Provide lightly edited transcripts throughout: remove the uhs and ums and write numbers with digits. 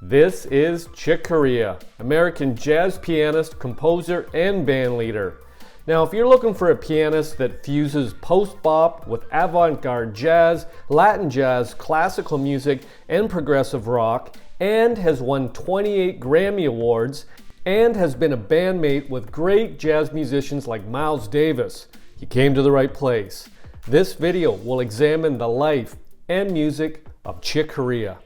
This is Chick Corea, American jazz pianist, composer, and bandleader. Now, if you're looking for a pianist that fuses post-bop with avant-garde jazz, Latin jazz, classical music, and progressive rock, and has won 28 Grammy Awards, and has been a bandmate with great jazz musicians like Miles Davis, you came to the right place. This video will examine the life and music of Chick Corea.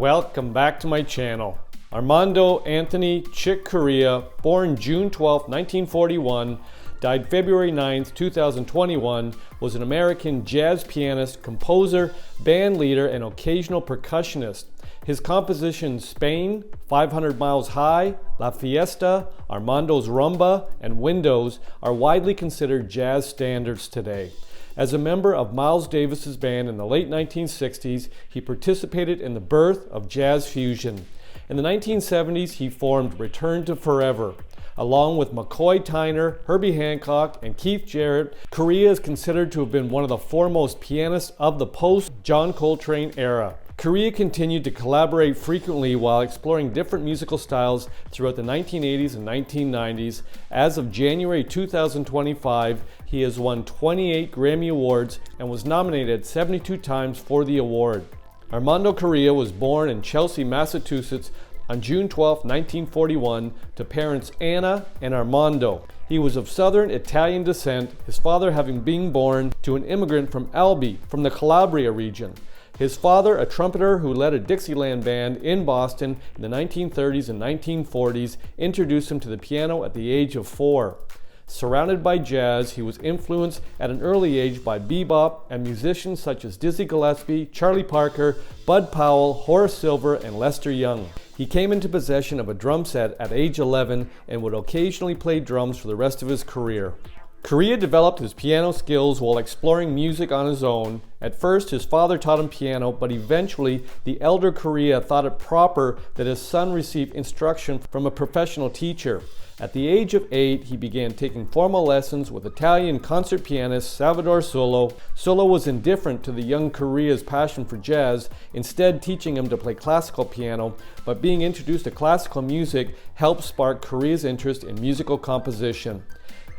Welcome back to my channel. Armando Anthony Chick Corea, born June 12, 1941, died February 9, 2021, was an American jazz pianist, composer, bandleader, and occasional percussionist. His compositions Spain, 500 Miles High, La Fiesta, Armando's Rhumba, and Windows are widely considered jazz standards today. As a member of Miles Davis's band in the late 1960s, he participated in the birth of jazz fusion. In the 1970s, he formed Return to Forever. Along with McCoy Tyner, Herbie Hancock, and Keith Jarrett, Corea is considered to have been one of the foremost pianists of the post-John Coltrane era. Corea continued to collaborate frequently while exploring different musical styles throughout the 1980s and 1990s. As of January 2025, he has won 28 Grammy Awards and was nominated 72 times for the award. Armando Corea was born in Chelsea, Massachusetts on June 12, 1941, to parents Anna and Armando. He was of Southern Italian descent, his father having been born to an immigrant from Albi, from the Calabria region. His father, a trumpeter who led a Dixieland band in Boston in the 1930s and 1940s, introduced him to the piano at the age of 4. Surrounded by jazz, he was influenced at an early age by bebop and musicians such as Dizzy Gillespie, Charlie Parker, Bud Powell, Horace Silver, and Lester Young. He came into possession of a drum set at age 11 and would occasionally play drums for the rest of his career. Corea developed his piano skills while exploring music on his own. At first, his father taught him piano, but eventually the elder Corea thought it proper that his son receive instruction from a professional teacher. At the age of 8, he began taking formal lessons with Italian concert pianist Salvador Solo. Solo was indifferent to the young Corea's passion for jazz, instead teaching him to play classical piano, but being introduced to classical music helped spark Corea's interest in musical composition.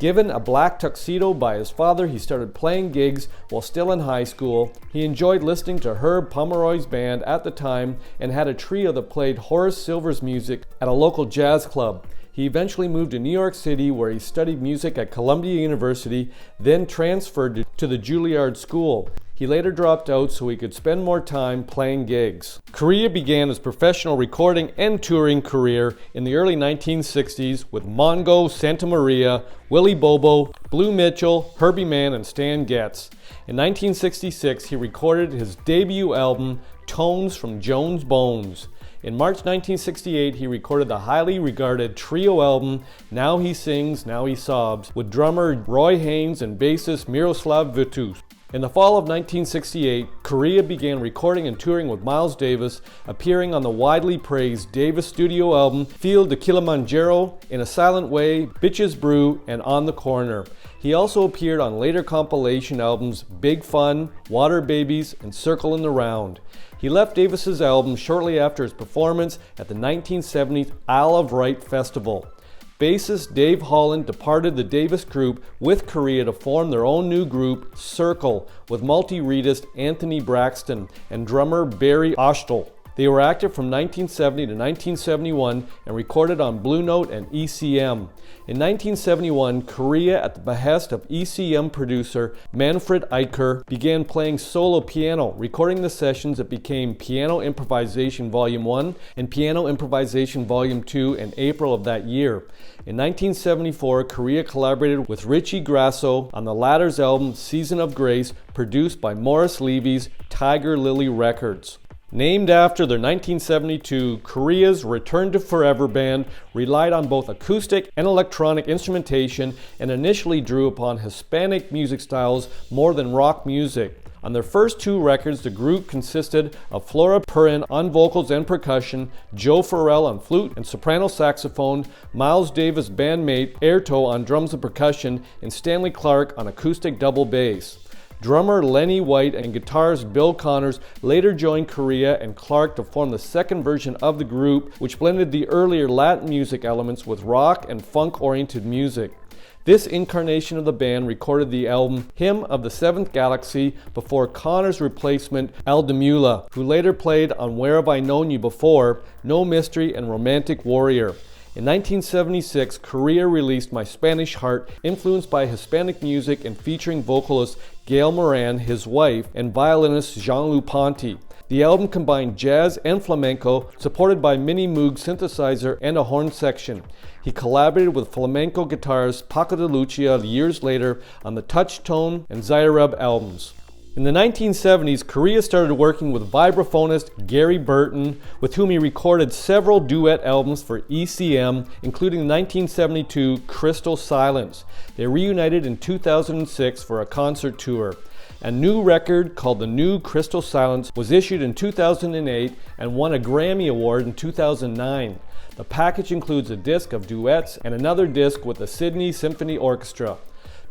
Given a black tuxedo by his father, he started playing gigs while still in high school. He enjoyed listening to Herb Pomeroy's band at the time and had a trio that played Horace Silver's music at a local jazz club. He eventually moved to New York City, where he studied music at Columbia University, then transferred to the Juilliard School. He later dropped out so he could spend more time playing gigs. Corea began his professional recording and touring career in the early 1960s with Mongo Santa Maria, Willie Bobo, Blue Mitchell, Herbie Mann, and Stan Getz. In 1966, he recorded his debut album, Tones from Jones Bones. In March 1968, he recorded the highly regarded trio album, Now He Sings, Now He Sobs, with drummer Roy Haynes and bassist Miroslav Vitus. In the fall of 1968, Corea began recording and touring with Miles Davis, appearing on the widely praised Davis studio album, Field to Kilimanjaro, In a Silent Way, Bitches Brew, and On the Corner. He also appeared on later compilation albums Big Fun, Water Babies, and Circle in the Round. He left Davis's album shortly after his performance at the 1970 Isle of Wight Festival. Bassist Dave Holland departed the Davis group with Corea to form their own new group, Circle, with multi-reedist Anthony Braxton and drummer Barry Oshtel. They were active from 1970 to 1971 and recorded on Blue Note and ECM. In 1971, Corea, at the behest of ECM producer Manfred Eicher, began playing solo piano, recording the sessions that became Piano Improvisation Volume 1 and Piano Improvisation Volume 2 in April of that year. In 1974, Corea collaborated with Richie Grasso on the latter's album Season of Grace, produced by Morris Levy's Tiger Lily Records. Named after their 1972, Corea's Return to Forever band relied on both acoustic and electronic instrumentation and initially drew upon Hispanic music styles more than rock music. On their first 2 records, the group consisted of Flora Purin on vocals and percussion, Joe Farrell on flute and soprano saxophone, Miles Davis' bandmate Airto on drums and percussion, and Stanley Clarke on acoustic double bass. Drummer Lenny White and guitarist Bill Connors later joined Corea and Clarke to form the second version of the group, which blended the earlier Latin music elements with rock and funk-oriented music. This incarnation of the band recorded the album Hymn of the Seventh Galaxy before Connors' replacement Al Di Meola, who later played on Where Have I Known You Before, No Mystery, and Romantic Warrior. In 1976, Corea released My Spanish Heart, influenced by Hispanic music and featuring vocalist Gail Moran, his wife, and violinist Jean-Loup Ponty. The album combined jazz and flamenco, supported by Mini Moog synthesizer and a horn section. He collaborated with flamenco guitarist Paco de Lucia years later on the Touchtone and Zyrub albums. In the 1970s, Corea started working with vibraphonist Gary Burton, with whom he recorded several duet albums for ECM, including the 1972 Crystal Silence. They reunited in 2006 for a concert tour. A new record called The New Crystal Silence was issued in 2008 and won a Grammy Award in 2009. The package includes a disc of duets and another disc with the Sydney Symphony Orchestra.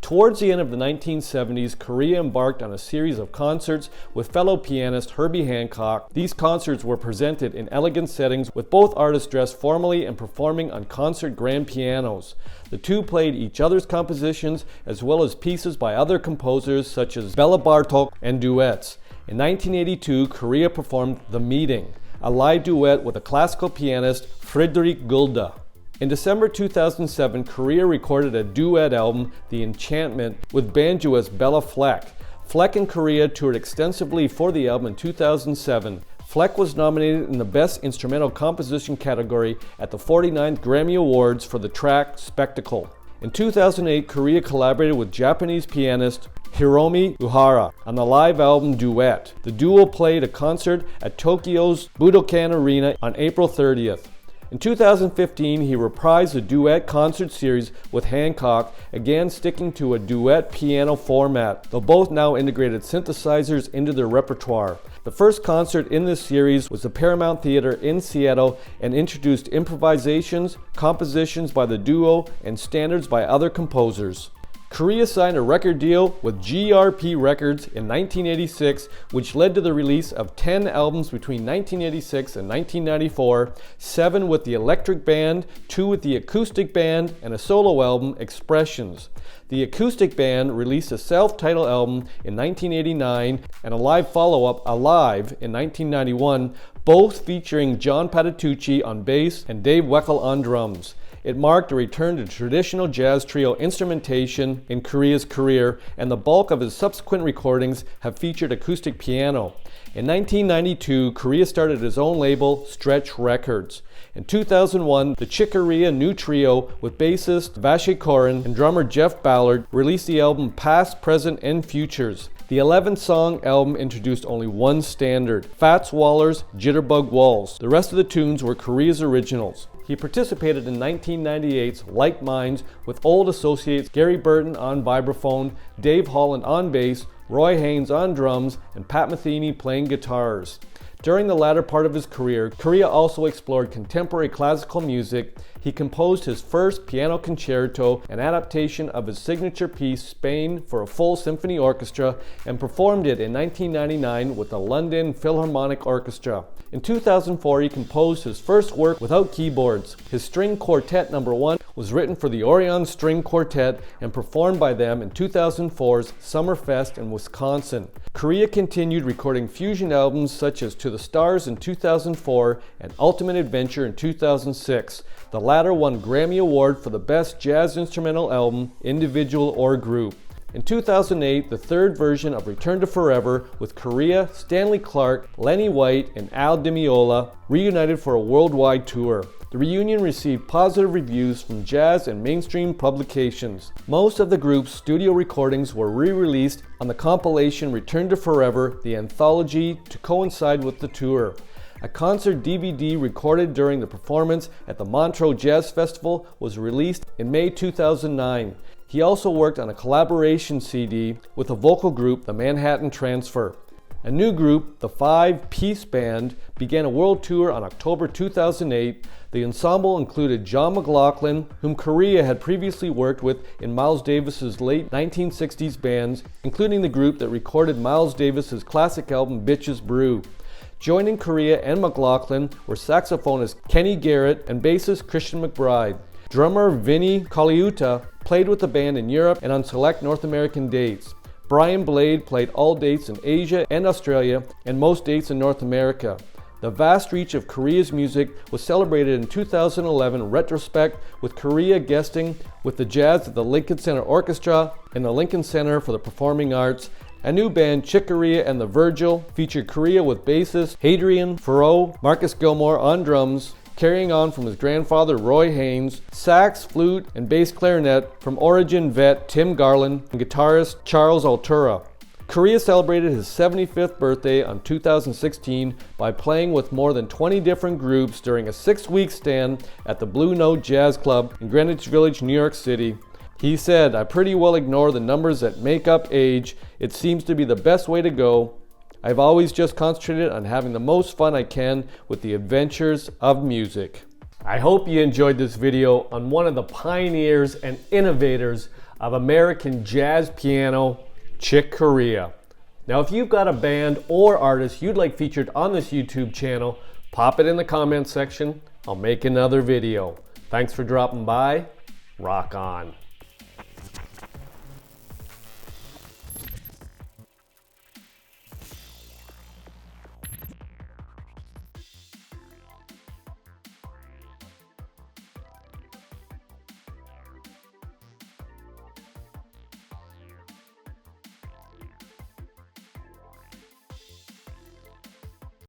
Towards the end of the 1970s, Corea embarked on a series of concerts with fellow pianist Herbie Hancock. These concerts were presented in elegant settings, with both artists dressed formally and performing on concert grand pianos. The two played each other's compositions as well as pieces by other composers such as Bela Bartok, and duets. In 1982, Corea performed The Meeting, a live duet with a classical pianist, Frederick Gulda. In December 2007, Corea recorded a duet album, The Enchantment, with banjoist Bella Fleck. Fleck and Corea toured extensively for the album in 2007. Fleck was nominated in the Best Instrumental Composition category at the 49th Grammy Awards for the track Spectacle. In 2008, Corea collaborated with Japanese pianist Hiromi Uhara on the live album Duet. The duo played a concert at Tokyo's Budokan Arena on April 30th. In 2015, he reprised the duet concert series with Hancock, again sticking to a duet piano format, though both now integrated synthesizers into their repertoire. The first concert in this series was the Paramount Theater in Seattle and introduced improvisations, compositions by the duo, and standards by other composers. Corea signed a record deal with GRP Records in 1986, which led to the release of 10 albums between 1986 and 1994, 7 with the electric band, 2 with the acoustic band, and a solo album, Expressions. The acoustic band released a self-titled album in 1989 and a live follow-up, Alive, in 1991, both featuring John Patitucci on bass and Dave Weckl on drums. It marked a return to traditional jazz trio instrumentation in Corea's career, and the bulk of his subsequent recordings have featured acoustic piano. In 1992, Corea started his own label, Stretch Records. In 2001, the Chick Corea new trio with bassist Vache Koren and drummer Jeff Ballard released the album Past, Present, and Futures. The 11-song album introduced only one standard, Fats Waller's Jitterbug Waltz. The rest of the tunes were Corea's originals. He participated in 1998's Like Minds with old associates Gary Burton on vibraphone, Dave Holland on bass, Roy Haynes on drums, and Pat Metheny playing guitars. During the latter part of his career, Corea also explored contemporary classical music. He composed his first piano concerto, an adaptation of his signature piece Spain, for a full symphony orchestra, and performed it in 1999 with the London Philharmonic Orchestra. In 2004, he composed his first work without keyboards. His String Quartet No. 1 was written for the Orion String Quartet and performed by them in 2004's Summerfest in Wisconsin. Corea continued recording fusion albums such as To the Stars in 2004 and Ultimate Adventure in 2006. The latter won Grammy Award for the Best Jazz Instrumental Album, Individual or Group. In 2008, the third version of Return to Forever with Corea, Stanley Clarke, Lenny White, and Al Di Meola reunited for a worldwide tour. The reunion received positive reviews from jazz and mainstream publications. Most of the group's studio recordings were re-released on the compilation Return to Forever, the anthology, to coincide with the tour. A concert DVD recorded during the performance at the Montreux Jazz Festival was released in May 2009. He also worked on a collaboration CD with a vocal group, the Manhattan Transfer. A new group, the Five-Piece Band, began a world tour on October 2008. The ensemble included John McLaughlin, whom Corea had previously worked with in Miles Davis's late 1960s bands, including the group that recorded Miles Davis's classic album Bitches Brew. Joining Corea and McLaughlin were saxophonist Kenny Garrett and bassist Christian McBride. Drummer Vinny Colaiuta played with the band in Europe and on select North American dates. Brian Blade played all dates in Asia and Australia and most dates in North America. The vast reach of Korea's music was celebrated in 2011 retrospect, with Korea guesting with the Jazz at the Lincoln Center Orchestra and the Lincoln Center for the Performing Arts. A new band, Chick Corea and the Virgil, featured Korea with bassist Hadrian Furrow, Marcus Gilmore on drums, carrying on from his grandfather Roy Haynes, sax, flute, and bass clarinet from Origin vet Tim Garland, and guitarist Charles Altura. Corea celebrated his 75th birthday on 2016 by playing with more than 20 different groups during a 6-week stand at the Blue Note Jazz Club in Greenwich Village, New York City. He said, "I pretty well ignore the numbers that make up age. It seems to be the best way to go. I've always just concentrated on having the most fun I can with the adventures of music." I hope you enjoyed this video on one of the pioneers and innovators of American jazz piano, Chick Corea. Now, if you've got a band or artist you'd like featured on this YouTube channel, pop it in the comments section. I'll make another video. Thanks for dropping by. Rock on.